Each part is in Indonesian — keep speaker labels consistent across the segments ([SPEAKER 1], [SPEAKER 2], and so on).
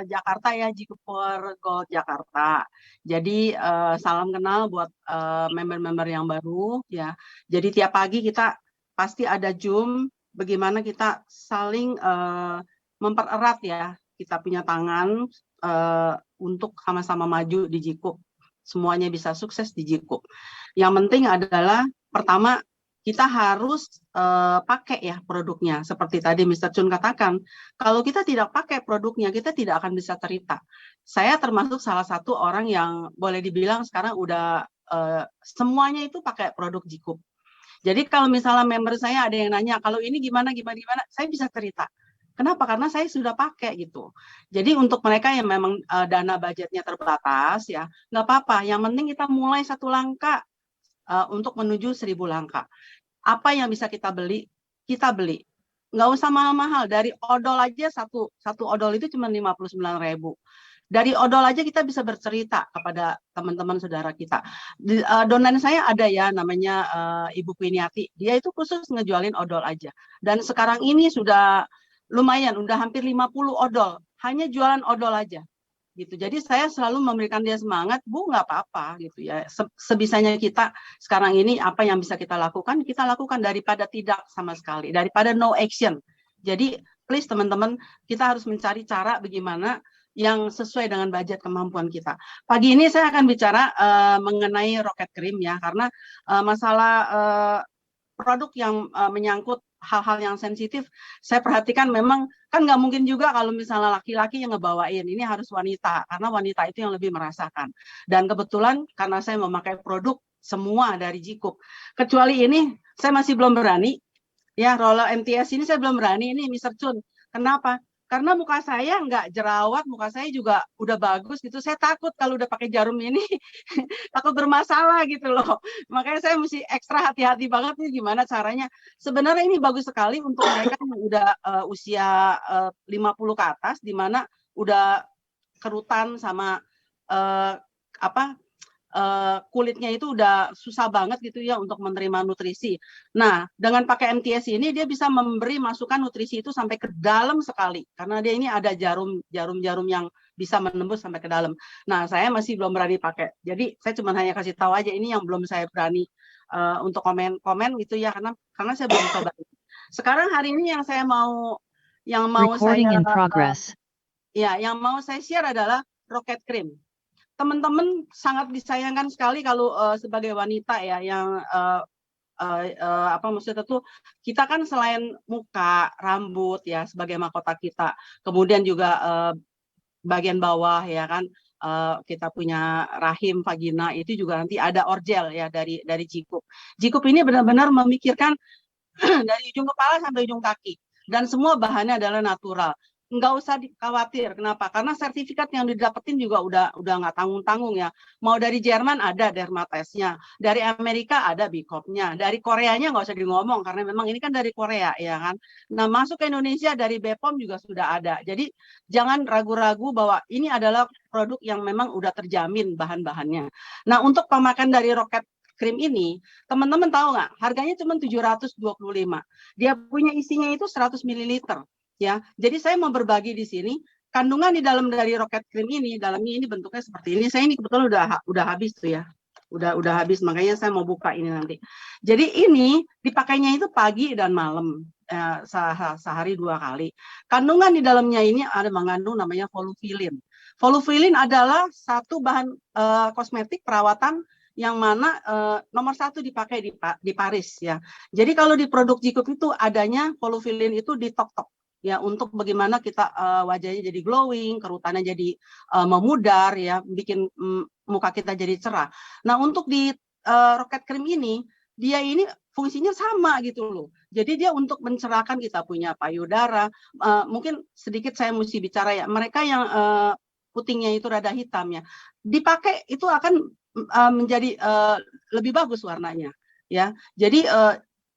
[SPEAKER 1] Jakarta ya, Jikuper Gold Jakarta. Jadi salam kenal buat member-member yang baru ya. Jadi tiap pagi kita pasti ada Zoom, bagaimana kita saling mempererat ya, kita punya tangan untuk sama-sama maju di Jikup. Semuanya bisa sukses di Jikup. Yang penting adalah pertama kita harus pakai ya produknya. Seperti tadi Mr. Chun katakan, kalau kita tidak pakai produknya, kita tidak akan bisa cerita. Saya termasuk salah satu orang yang boleh dibilang sekarang udah semuanya itu pakai produk Jikup. Jadi kalau misalnya member saya ada yang nanya, kalau ini gimana, saya bisa cerita. Kenapa? Karena saya sudah pakai gitu. Jadi untuk mereka yang memang dana budgetnya terbatas, ya nggak apa-apa. Yang penting kita mulai satu langkah untuk menuju 1000 langkah. Apa yang bisa kita beli, kita beli. Nggak usah mahal-mahal. Dari odol aja, satu odol itu cuma 59.000. Dari odol aja kita bisa bercerita kepada teman-teman saudara kita. Donan saya ada ya, namanya Ibu Kwiniati. Dia itu khusus ngejualin odol aja. Dan sekarang ini sudah lumayan, udah hampir 50 odol. Hanya jualan odol aja. Gitu. Jadi saya selalu memberikan dia semangat, Bu, nggak apa-apa gitu ya. Sebisanya kita sekarang ini apa yang bisa kita lakukan daripada tidak sama sekali, daripada no action. Jadi please teman-teman, kita harus mencari cara bagaimana yang sesuai dengan budget kemampuan kita. Pagi ini saya akan bicara mengenai Rocket Cream ya, karena masalah produk yang menyangkut hal-hal yang sensitif, saya perhatikan memang kan nggak mungkin juga kalau misalnya laki-laki yang ngebawain, ini harus wanita, karena wanita itu yang lebih merasakan. Dan kebetulan karena saya memakai produk semua dari Jikup, kecuali ini saya masih belum berani, ya roller MTS ini saya belum berani, ini Mr. Chun. Kenapa? Karena muka saya nggak jerawat, muka saya juga udah bagus gitu, saya takut kalau udah pakai jarum ini, takut bermasalah gitu loh. Makanya saya mesti ekstra hati-hati banget nih gimana caranya. Sebenarnya ini bagus sekali untuk mereka yang udah usia 50 ke atas, di mana udah kerutan sama kulitnya itu udah susah banget gitu ya untuk menerima nutrisi. Nah, dengan pakai MTS ini dia bisa memberi masukan nutrisi itu sampai ke dalam sekali, karena dia ini ada jarum-jarum yang bisa menembus sampai ke dalam. Nah, saya masih belum berani pakai. Jadi saya cuma hanya kasih tahu aja ini yang belum saya berani untuk komen gitu ya, karena saya belum coba. Sekarang hari ini yang mau saya share adalah Rocket Cream. Teman-teman sangat disayangkan sekali kalau sebagai wanita ya yang maksudnya tuh kita kan selain muka, rambut ya sebagai mahkota kita, kemudian juga bagian bawah ya kan kita punya rahim, vagina, itu juga nanti ada orgel ya dari Jikup. Jikup ini benar-benar memikirkan dari ujung kepala sampai ujung kaki, dan semua bahannya adalah natural. Nggak usah khawatir. Kenapa? Karena sertifikat yang didapetin juga udah nggak tanggung-tanggung ya. Mau dari Jerman ada dermatesnya, dari Amerika ada BCOP-nya, dari Koreanya nggak usah ngomong karena memang ini kan dari Korea ya kan. Nah, masuk ke Indonesia dari BPOM juga sudah ada. Jadi jangan ragu-ragu bahwa ini adalah produk yang memang udah terjamin bahan-bahannya. Nah, untuk pemakaian dari Rocket Cream ini, teman-teman tahu nggak? Harganya cuma 725. Dia punya isinya itu 100 ml. Ya, jadi saya mau berbagi di sini kandungan di dalam dari Rocket Cream ini, dalamnya ini bentuknya seperti ini. Saya ini kebetulan udah habis tuh ya, udah habis, makanya saya mau buka ini nanti. Jadi ini dipakainya itu pagi dan malam, sehari 2 kali. Kandungan di dalamnya ini ada mengandung namanya volufilim. Volufilim adalah satu bahan kosmetik perawatan yang mana nomor 1 dipakai di Paris ya. Jadi kalau di produk Jikup itu adanya volufilim itu di top-top. Ya, untuk bagaimana kita wajahnya jadi glowing, kerutannya jadi memudar ya, bikin muka kita jadi cerah. Nah, untuk di Rocket Cream ini, dia ini fungsinya sama gitu loh. Jadi dia untuk mencerahkan kita punya payudara. Mungkin sedikit saya mesti bicara ya, mereka yang putingnya itu rada hitam ya, dipakai itu akan menjadi lebih bagus warnanya ya. Jadi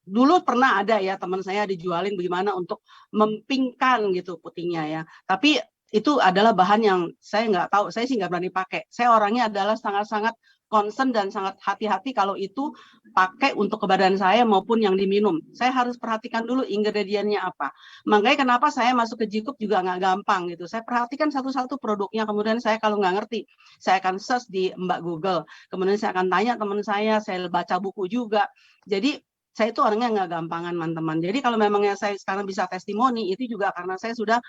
[SPEAKER 1] dulu pernah ada ya teman saya dijualin bagaimana untuk mempingkan gitu putingnya ya. Tapi itu adalah bahan yang saya nggak tahu, saya sih nggak berani pakai. Saya orangnya adalah sangat-sangat concern dan sangat hati-hati kalau itu pakai untuk ke badan saya maupun yang diminum. Saya harus perhatikan dulu ingredientnya apa. Makanya kenapa saya masuk ke Jikup juga nggak gampang gitu. Saya perhatikan satu-satu produknya, kemudian saya kalau nggak ngerti, saya akan search di Mbak Google. Kemudian saya akan tanya teman saya baca buku juga. Jadi saya itu orangnya nggak gampangan, teman-teman. Jadi kalau memangnya saya sekarang bisa testimoni, itu juga karena saya sudah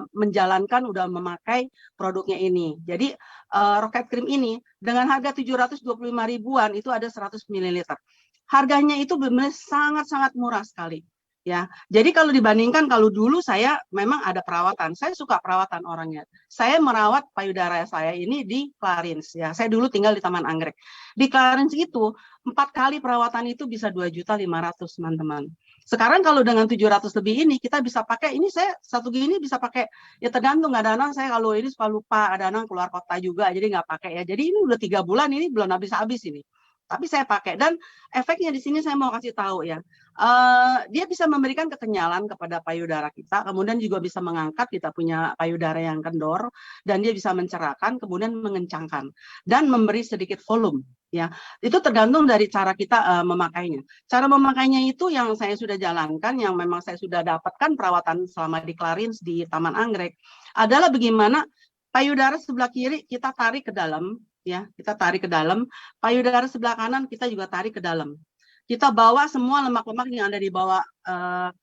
[SPEAKER 1] menjalankan, udah memakai produknya ini. Jadi Rocket Cream ini dengan harga 725 ribuan itu ada 100 ml. Harganya itu benar-benar sangat-sangat murah sekali. Ya, jadi kalau dibandingkan kalau dulu saya memang ada perawatan, saya suka perawatan orangnya. Saya merawat payudara saya ini di Clarins ya. Saya dulu tinggal di Taman Anggrek. Di Clarins itu 4 kali perawatan itu bisa 2.500.000 teman-teman. Sekarang kalau dengan 700 lebih ini kita bisa pakai, ini saya satu gini bisa pakai, ya tergantung, kadang-kadang saya kalau ini suka lupa, kadang-kadang keluar kota juga jadi nggak pakai ya. Jadi ini udah 3 bulan ini belum habis-habis ini. Tapi saya pakai dan efeknya di sini saya mau kasih tahu ya. Dia bisa memberikan kekenyalan kepada payudara kita, kemudian juga bisa mengangkat kita punya payudara yang kendor, dan dia bisa mencerahkan, kemudian mengencangkan dan memberi sedikit volume. Ya, itu tergantung dari cara kita memakainya. Cara memakainya itu yang saya sudah jalankan, yang memang saya sudah dapatkan perawatan selama di Clarins di Taman Anggrek, adalah bagaimana payudara sebelah kiri kita tarik ke dalam. Ya, kita tarik ke dalam, payudara sebelah kanan kita juga tarik ke dalam. Kita bawa semua lemak-lemak yang ada di bawah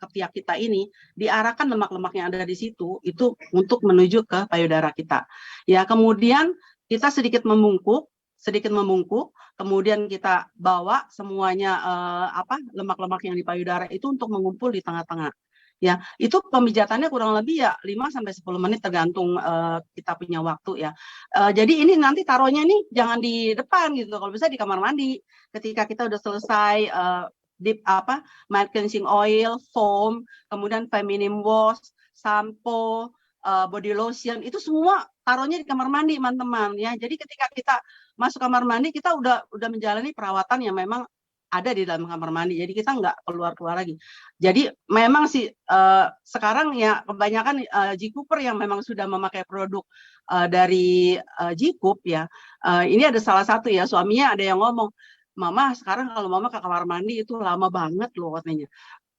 [SPEAKER 1] ketiak kita ini, diarahkan lemak-lemak yang ada di situ itu untuk menuju ke payudara kita. Ya, kemudian kita sedikit membungkuk, kemudian kita bawa semuanya lemak-lemak yang di payudara itu untuk mengumpul di tengah-tengah. Ya, itu pemijatannya kurang lebih ya 5-10 menit tergantung kita punya waktu ya. Jadi ini nanti taruhnya nih jangan di depan gitu, kalau bisa di kamar mandi. Ketika kita udah selesai mild cleansing oil, foam, kemudian feminine wash, sampo, body lotion, itu semua taruhnya di kamar mandi, teman-teman ya. Jadi ketika kita masuk kamar mandi kita udah menjalani perawatan yang memang ada di dalam kamar mandi, jadi kita nggak keluar lagi. Jadi memang sih sekarang ya kebanyakan Jikuper yang memang sudah memakai produk dari Jikup ya. Ini ada salah satu ya, suaminya ada yang ngomong, Mama sekarang kalau Mama ke kamar mandi itu lama banget loh katanya.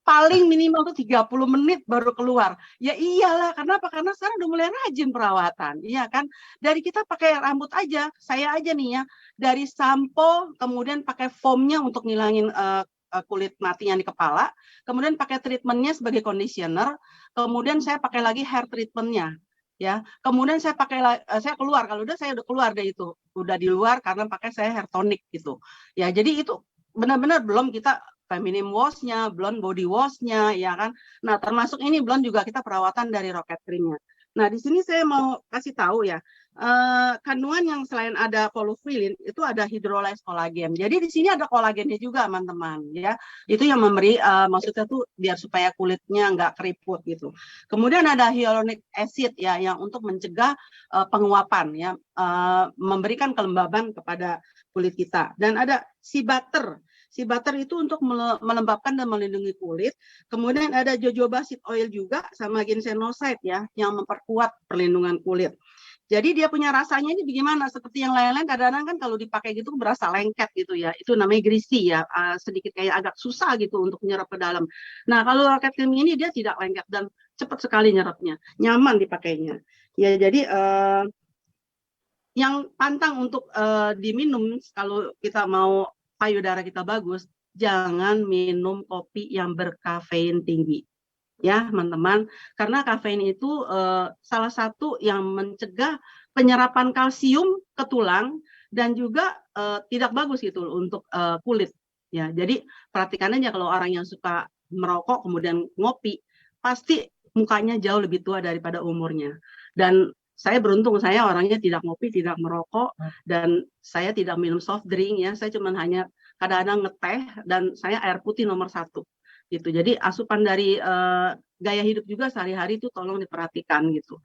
[SPEAKER 1] Paling minimal tuh 30 menit baru keluar. Ya iyalah, kenapa? Karena sekarang udah mulai rajin perawatan. Iya kan? Dari kita pakai rambut aja, saya aja nih ya, dari sampo, kemudian pakai foamnya untuk ngilangin kulit mati yang di kepala, kemudian pakai treatmentnya sebagai conditioner, kemudian saya pakai lagi hair treatmentnya. Ya, kemudian saya keluar, kalau saya udah keluar deh itu, udah di luar karena pakai saya hair tonic gitu. Ya, jadi itu benar-benar belum kita feminine wash-nya, belum body wash-nya, ya kan. Nah, termasuk ini belum juga kita perawatan dari Rocket Cream-nya. Nah, di sini saya mau kasih tahu ya, kandungan yang selain ada volufiline itu ada hydrolyzed kolagen. Jadi di sini ada kolagennya juga, teman-teman, ya. Itu yang memberi maksudnya tuh biar supaya kulitnya nggak keriput gitu. Kemudian ada hyaluronic acid ya, yang untuk mencegah penguapan ya, memberikan kelembaban kepada kulit kita. Dan ada sea butter. Sea butter itu untuk melembabkan dan melindungi kulit. Kemudian ada jojoba seed oil juga sama ginsenoside ya, yang memperkuat perlindungan kulit. Jadi dia punya rasanya ini bagaimana? Seperti yang lain-lain kadang-kadang kan kalau dipakai gitu berasa lengket gitu ya. Itu namanya greasy ya, sedikit kayak agak susah gitu untuk nyerap ke dalam. Nah, kalau Rocket Cream ini dia tidak lengket dan cepat sekali nyerapnya, nyaman dipakainya. Ya, jadi yang pantang untuk diminum kalau kita mau payudara kita bagus, jangan minum kopi yang berkafein tinggi. Ya, teman-teman, karena kafein itu salah satu yang mencegah penyerapan kalsium ke tulang dan juga tidak bagus gitu untuk kulit. Ya, jadi perhatikan aja kalau orang yang suka merokok kemudian ngopi, pasti mukanya jauh lebih tua daripada umurnya. Dan saya beruntung, saya orangnya tidak ngopi, tidak merokok, dan saya tidak minum soft drink ya. Saya cuma hanya kadang-kadang ngeteh dan saya air putih nomor 1 gitu. Jadi asupan dari gaya hidup juga sehari-hari itu tolong diperhatikan gitu.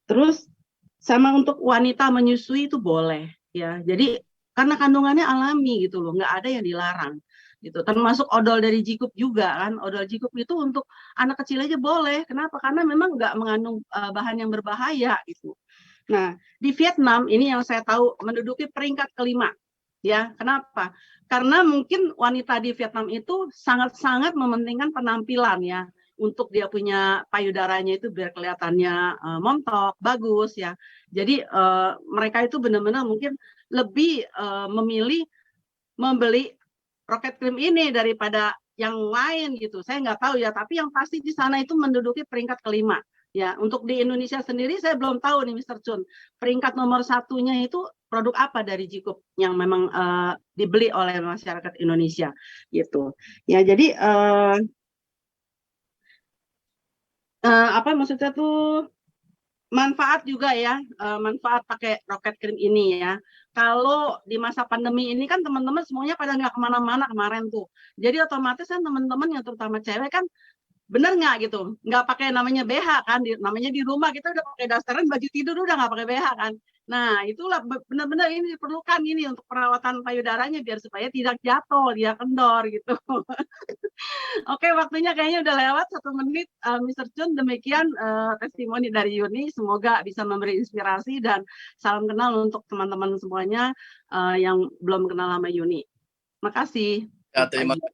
[SPEAKER 1] Terus sama untuk wanita menyusui itu boleh ya. Jadi karena kandungannya alami gitu loh, nggak ada yang dilarang gitu. Termasuk odol dari Jikup juga kan. Odol Jikup itu untuk anak kecil aja boleh. Kenapa? Karena memang nggak mengandung bahan yang berbahaya gitu. Nah, di Vietnam ini yang saya tahu menduduki peringkat kelima Ya, kenapa? Karena mungkin wanita di Vietnam itu sangat-sangat mementingkan penampilan ya, untuk dia punya payudaranya itu biar kelihatannya montok, bagus ya. Jadi mereka itu benar-benar mungkin lebih memilih membeli roket krim ini daripada yang lain gitu. Saya nggak tahu ya, tapi yang pasti di sana itu menduduki peringkat kelima. Ya, untuk di Indonesia sendiri saya belum tahu nih Mr. Chun. Peringkat nomor satunya itu produk apa dari Jikup yang memang dibeli oleh masyarakat Indonesia gitu. Ya, jadi apa maksudnya tuh manfaat juga ya, manfaat pakai roket krim ini ya. Kalau di masa pandemi ini kan teman-teman semuanya pada nggak kemana-mana kemarin tuh. Jadi otomatis kan teman-teman yang terutama cewek kan bener nggak gitu, nggak pakai namanya BH kan, namanya di rumah kita udah pakai dasteran baju tidur udah nggak pakai BH kan. Nah itulah benar-benar ini diperlukan ini untuk perawatan payudaranya biar supaya tidak jatuh, dia kendor gitu. Oke, waktunya kayaknya udah lewat 1 menit, Mr. Chun. Demikian testimoni dari Yuni. Semoga bisa memberi inspirasi dan salam kenal untuk teman-teman semuanya yang belum kenal sama Yuni. Makasih.
[SPEAKER 2] Ya, terima kasih.